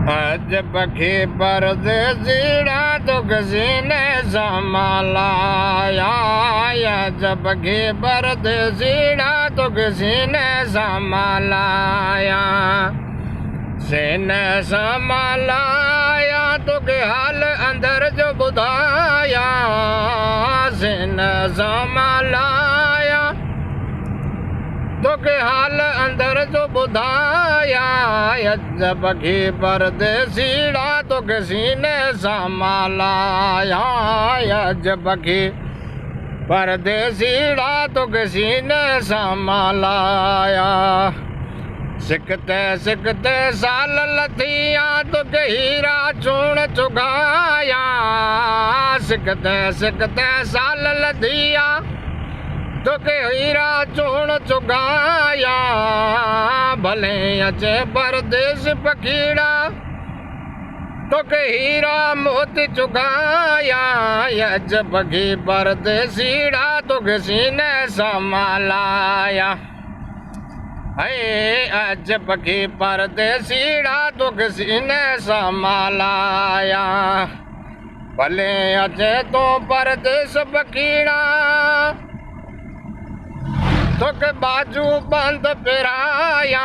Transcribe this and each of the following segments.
अजब के परदेसीड़ा तो किसी ने संभालाया। अजब के परदेसीड़ा तो किसी ने संभालाया। सीने संभालाया तो के हाल अंदर जो बुधाया। सीने संभालाया तो के हाल अंदर जो बुधाया। अजब की परदेसीड़ा तो किसी ने संभालाया। अजब की परदेसीड़ा तो किसी ने संभालाया। सिकते सिकते साल लथिया तो के हीरा चूण चुगाया। सिकते सिकते साल लथिया तो के हीरा चूण चुगाया। भले अचे परदेस पखीड़ा तो के हीरा मोती चुगाया। अजब की परदेसीड़ा तो किसी ने संभालाया। अजब की परदेसीड़ा तो किसी ने संभालाया। भले अचे तो परदेस पखीड़ा तो के बाजू बंद पिराया।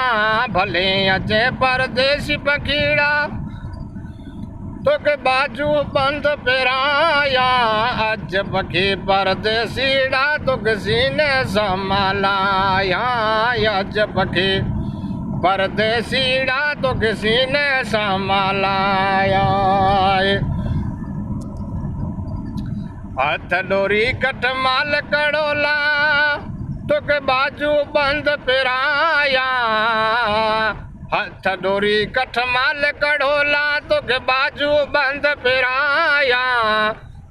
भले अचे परदेसी पखीड़ा तो के बाजू बंद पिराया। अजब की परदेसीड़ा तो किसी ने संभालाया। अजब की परदेसीड़ा तो किसी ने संभालाया। हथ डोरी कठमाल कड़ोला तो के बाजू बंद पिराया। हथ डोरी कठमाल कड़ोला तो के बाजू बंद पिराया।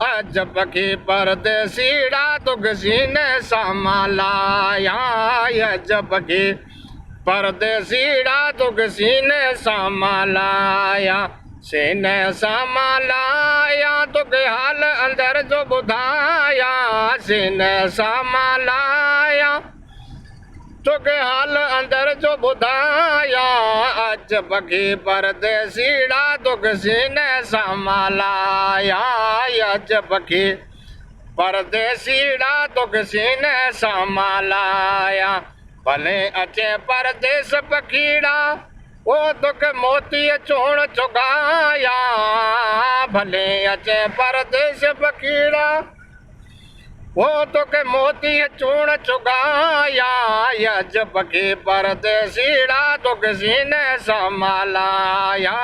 अजब की परदेसीड़ा तो किसी ने संभालाया। अजब की परदेसीड़ा तो किसी ने संभालाया। सीने संभालाया तो के हाल अंदर जो बुधाया। सीने संभालाया तो के हाल अंदर जो बुधाया। अजब की परदेसीड़ा तो किसी ने संभालाया। अजब की परदेसीड़ा तो किसी ने संभालाया। भले अचे परदेस पखीड़ा वो तो के मोती चूण चुगाया। भले अचे परदेस पखीड़ा वो तो के मोती चूण चुगाया। अजब की परदेसीड़ा तो किसी ने संभालाया।